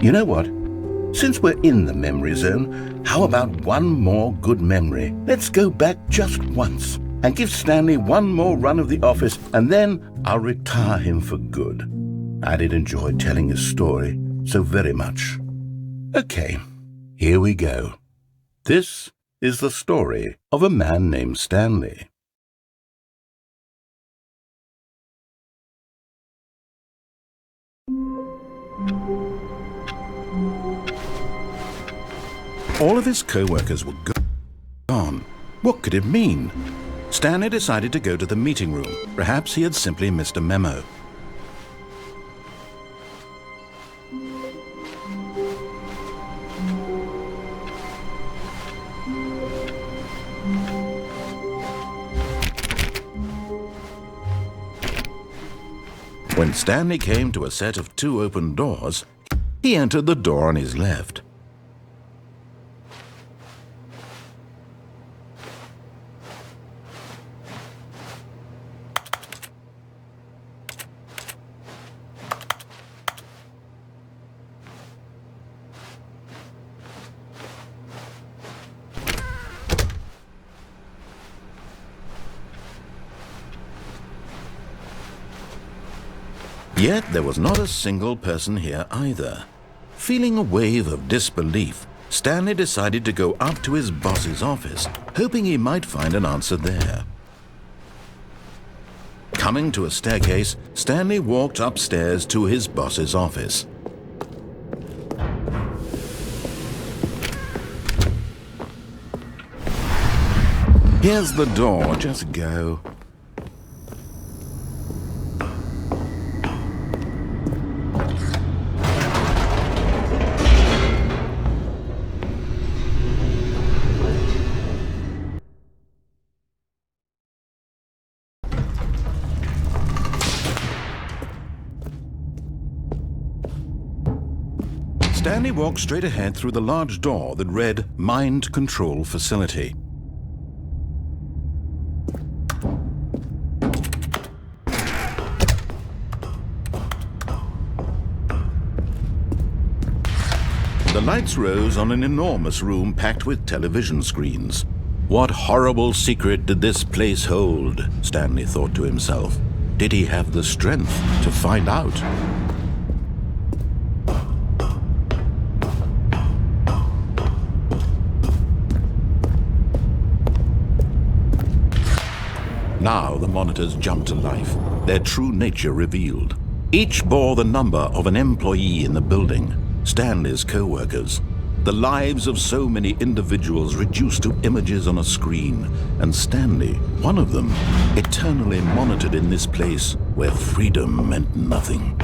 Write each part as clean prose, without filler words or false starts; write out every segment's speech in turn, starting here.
You know what? Since we're in the memory zone, how about one more good memory? Let's go back just once and give Stanley one more run of the office, and then I'll retire him for good. I did enjoy telling his story so very much. Okay, here we go. This is the story of a man named Stanley. All of his co-workers were gone. What could it mean? Stanley decided to go to the meeting room. Perhaps he had simply missed a memo. When Stanley came to a set of 2 open doors, he entered the door on his left. Yet there was not a single person here either. Feeling a wave of disbelief, Stanley decided to go up to his boss's office, hoping he might find an answer there. Coming to a staircase, Stanley walked upstairs to his boss's office. Here's the door, just go. Stanley walked straight ahead through the large door that read Mind Control Facility. The lights rose on an enormous room packed with television screens. What horrible secret did this place hold? Stanley thought to himself. Did he have the strength to find out? Now the monitors jumped to life, their true nature revealed. Each bore the number of an employee in the building, Stanley's co-workers. The lives of so many individuals reduced to images on a screen, and Stanley, one of them, eternally monitored in this place where freedom meant nothing.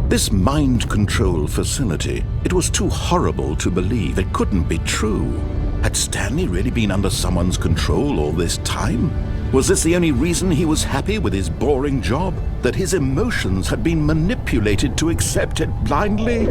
This mind control facility, it was too horrible to believe. It couldn't be true. Had Stanley really been under someone's control all this time? Was this the only reason he was happy with his boring job? That his emotions had been manipulated to accept it blindly?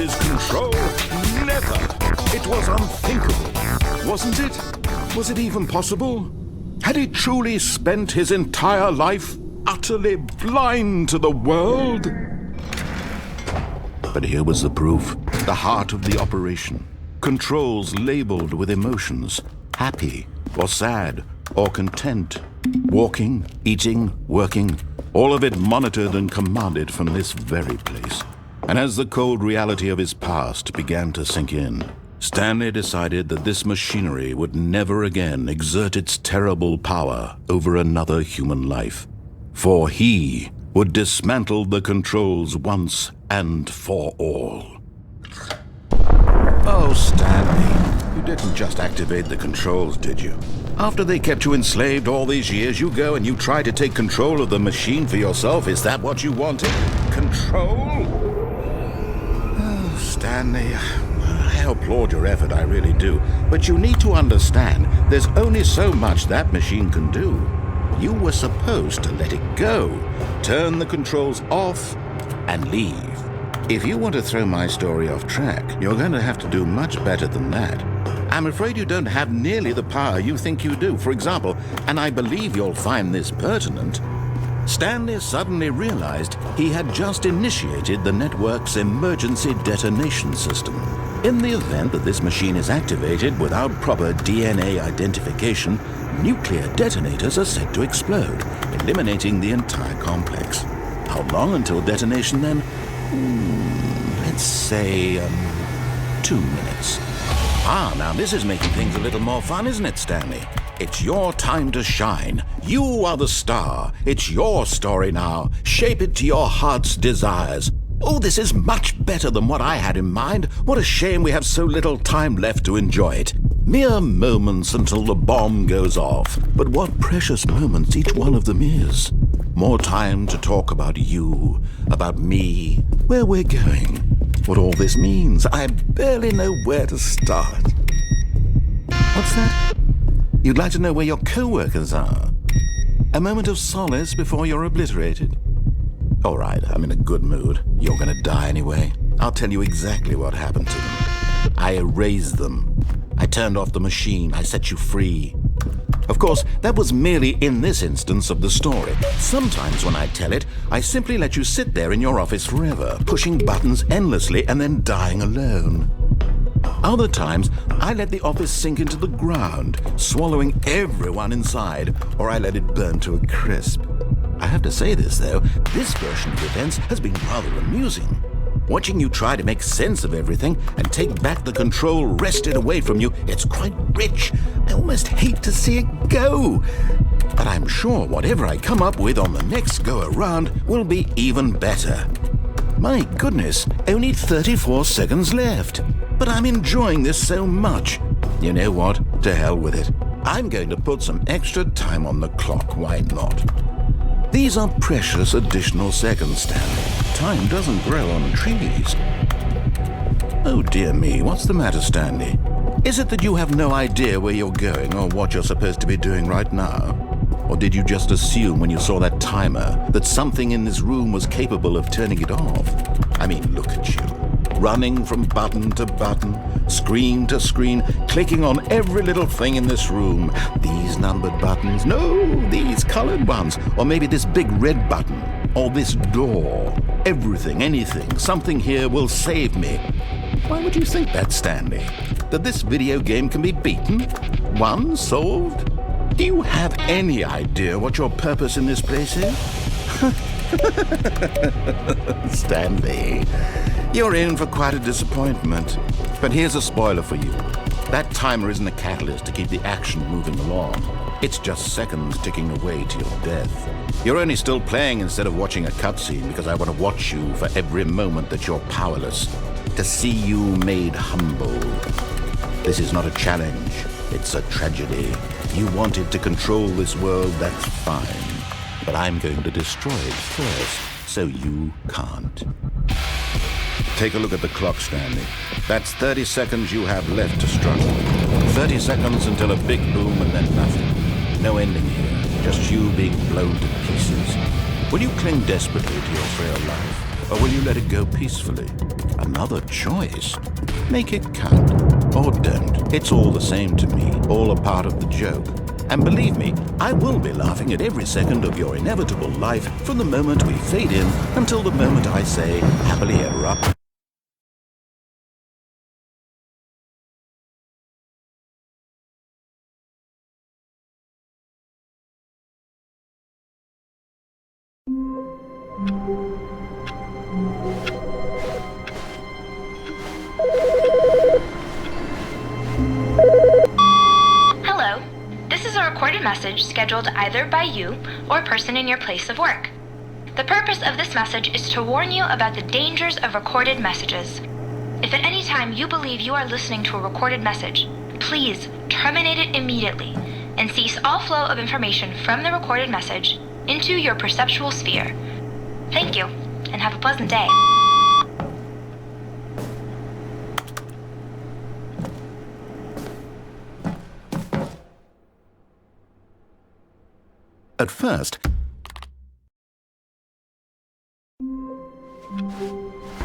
his control? Never! It was unthinkable, wasn't it? Was it even possible? Had he truly spent his entire life utterly blind to the world? But here was the proof, the heart of the operation. Controls labeled with emotions, happy or sad or content, walking, eating, working, all of it monitored and commanded from this very place. And as the cold reality of his past began to sink in, Stanley decided that this machinery would never again exert its terrible power over another human life. For he would dismantle the controls once and for all. Oh, Stanley, you didn't just activate the controls, did you? After they kept you enslaved all these years, you go and you try to take control of the machine for yourself. Is that what you wanted? Control? Oh, Stanley, I applaud your effort, I really do. But you need to understand, there's only so much that machine can do. You were supposed to let it go, turn the controls off, and leave. If you want to throw my story off track, you're going to have to do much better than that. I'm afraid you don't have nearly the power you think you do. For example, and I believe you'll find this pertinent, Stanley suddenly realized he had just initiated the network's emergency detonation system. In the event that this machine is activated without proper DNA identification, nuclear detonators are set to explode, eliminating the entire complex. How long until detonation then? Let's say, 2 minutes. Now this is making things a little more fun, isn't it, Stanley? It's your time to shine. You are the star. It's your story now. Shape it to your heart's desires. Oh, this is much better than what I had in mind. What a shame we have so little time left to enjoy it. Mere moments until the bomb goes off. But what precious moments each one of them is. More time to talk about you, about me, where we're going, what all this means. I barely know where to start. What's that? You'd like to know where your co-workers are? A moment of solace before you're obliterated? All right, I'm in a good mood. You're gonna die anyway. I'll tell you exactly what happened to them. I erased them. I turned off the machine. I set you free. Of course, that was merely in this instance of the story. Sometimes when I tell it, I simply let you sit there in your office forever, pushing buttons endlessly and then dying alone. Other times, I let the office sink into the ground, swallowing everyone inside, or I let it burn to a crisp. I have to say this, though, this version of events has been rather amusing. Watching you try to make sense of everything and take back the control wrested away from you, it's quite rich. I almost hate to see it go. But I'm sure whatever I come up with on the next go-around will be even better. My goodness, only 34 seconds left. But I'm enjoying this so much. You know what? To hell with it. I'm going to put some extra time on the clock, why not? These are precious additional seconds, Stanley. Time doesn't grow on trees. Oh dear me, what's the matter, Stanley? Is it that you have no idea where you're going or what you're supposed to be doing right now? Or did you just assume when you saw that timer that something in this room was capable of turning it off? I mean, look at you. Running from button to button, screen to screen, clicking on every little thing in this room. These numbered buttons, no, these colored ones, or maybe this big red button, or this door. Everything, anything, something here will save me. Why would you think that, Stanley? That this video game can be beaten? Won? Solved? Do you have any idea what your purpose in this place is? Stanley, you're in for quite a disappointment. But here's a spoiler for you. That timer isn't a catalyst to keep the action moving along. It's just seconds ticking away to your death. You're only still playing instead of watching a cutscene because I want to watch you for every moment that you're powerless. To see you made humble. This is not a challenge. It's a tragedy. You wanted to control this world, that's fine. But I'm going to destroy it first, so you can't. Take a look at the clock, Stanley. That's 30 seconds you have left to struggle. 30 seconds until a big boom and then nothing. No ending here, just you being blown to pieces. Will you cling desperately to your frail life? Or will you let it go peacefully? Another choice. Make it count. Or don't. It's all the same to me. All a part of the joke. And believe me, I will be laughing at every second of your inevitable life from the moment we fade in until the moment I say, happily ever after. Hello. This is a recorded message scheduled either by you or a person in your place of work. The purpose of this message is to warn you about the dangers of recorded messages. If at any time you believe you are listening to a recorded message, please terminate it immediately and cease all flow of information from the recorded message into your perceptual sphere. Thank you, and have a pleasant day. At first,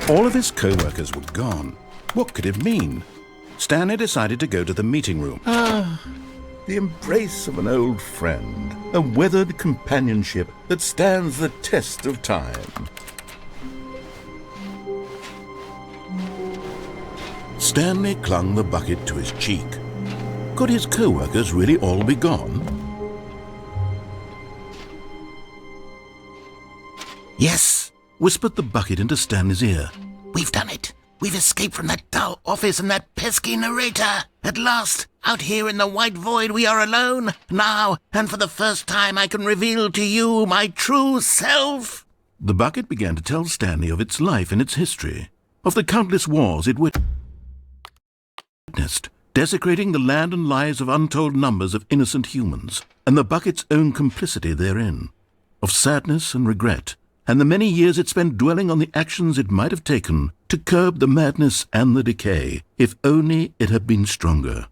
all of his co-workers were gone. What could it mean? Stanley decided to go to the meeting room. The embrace of an old friend, a weathered companionship that stands the test of time. Stanley clung the bucket to his cheek. Could his co-workers really all be gone? "Yes," whispered the bucket into Stanley's ear. "We've done it. We've escaped from that dull office and that pesky narrator. At last, out here in the white void, we are alone. Now, and for the first time, I can reveal to you my true self." The bucket began to tell Stanley of its life and its history, of the countless wars it witnessed, desecrating the land and lives of untold numbers of innocent humans, and the bucket's own complicity therein, of sadness and regret, and the many years it spent dwelling on the actions it might have taken to curb the madness and the decay, if only it had been stronger,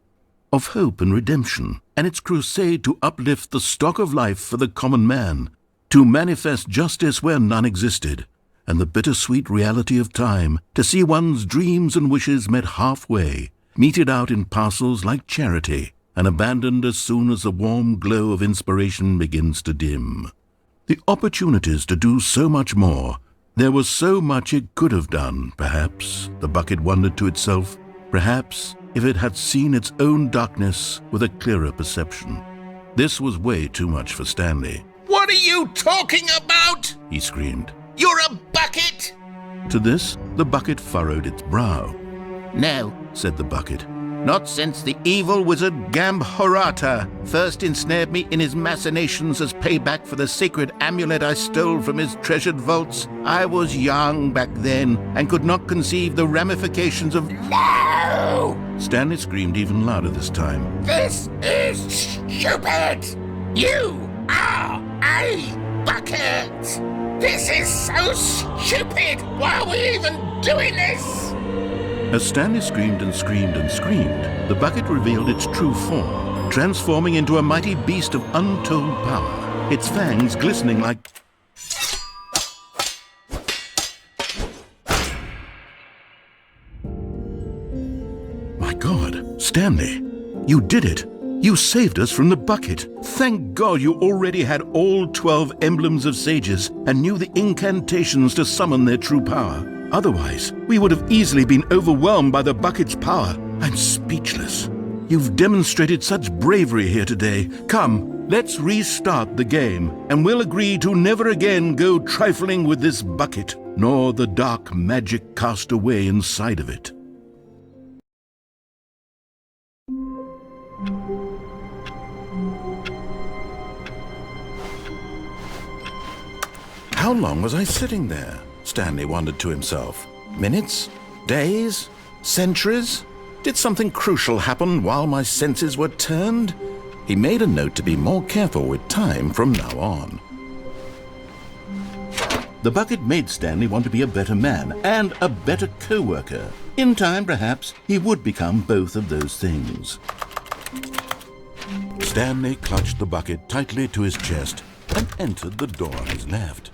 of hope and redemption, and its crusade to uplift the stock of life for the common man, to manifest justice where none existed, and the bittersweet reality of time, to see one's dreams and wishes met halfway, meted out in parcels like charity, and abandoned as soon as the warm glow of inspiration begins to dim. The opportunities to do so much more. There was so much it could have done, perhaps, the bucket wondered to itself. Perhaps, if it had seen its own darkness with a clearer perception. This was way too much for Stanley. "What are you talking about?" He screamed. "You're a bucket!" To this, the bucket furrowed its brow. "No," said the bucket. "not since the evil wizard Gambhorata first ensnared me in his machinations as payback for the sacred amulet I stole from his treasured vaults. I was young back then and could not conceive the ramifications of—" "No!" Stanley screamed even louder this time. "This is stupid! You are a bucket! This is so stupid! Why are we even doing this?" As Stanley screamed and screamed and screamed, the bucket revealed its true form, transforming into a mighty beast of untold power, its fangs glistening like... My God, Stanley, you did it! You saved us from the bucket! Thank God you already had all 12 emblems of sages and knew the incantations to summon their true power. Otherwise, we would have easily been overwhelmed by the bucket's power. I'm speechless. You've demonstrated such bravery here today. Come, let's restart the game, and we'll agree to never again go trifling with this bucket, nor the dark magic cast away inside of it. How long was I sitting there? Stanley wondered to himself. Minutes? Days? Centuries? Did something crucial happen while my senses were turned? He made a note to be more careful with time from now on. The bucket made Stanley want to be a better man and a better co-worker. In time, perhaps, he would become both of those things. Stanley clutched the bucket tightly to his chest and entered the door on his left.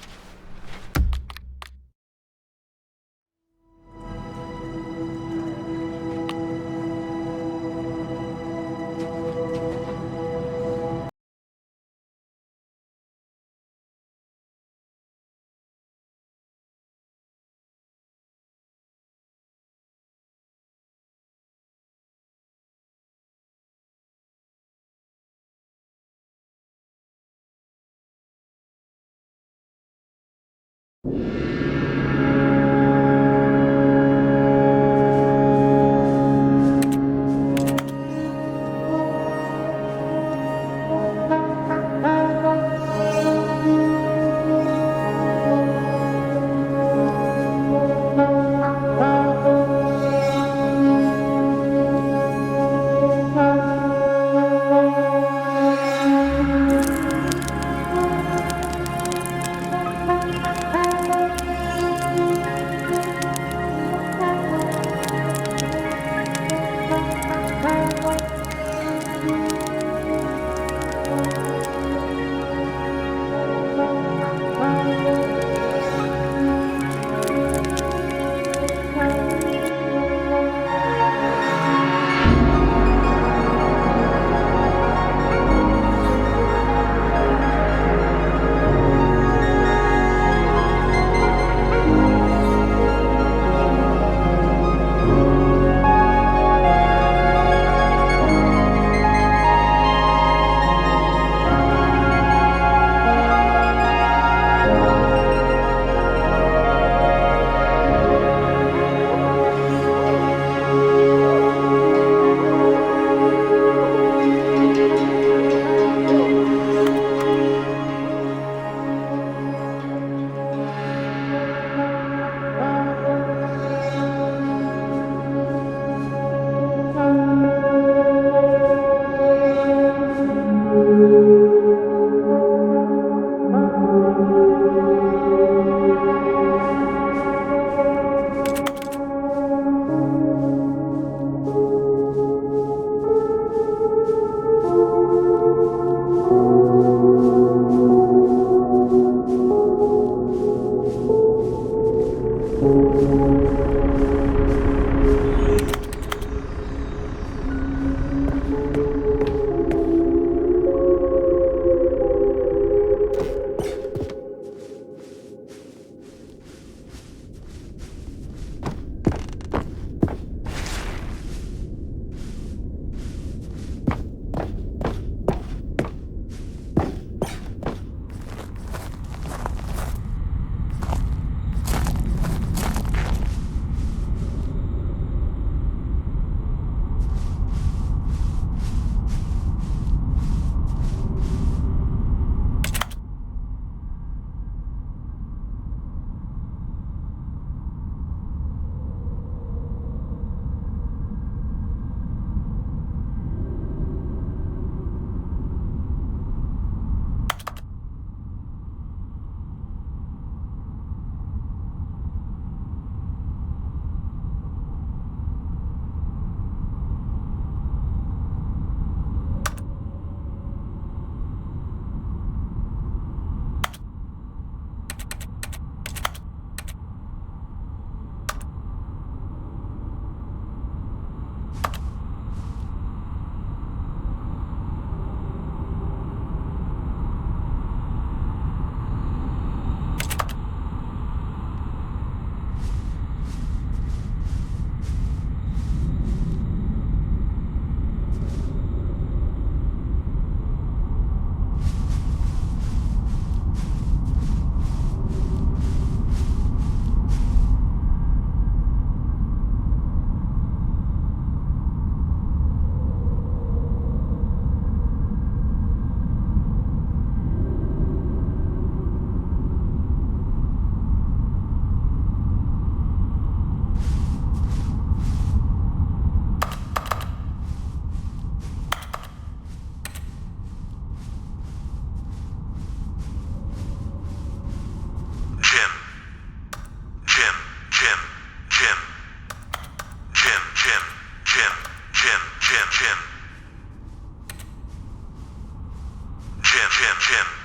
Jim.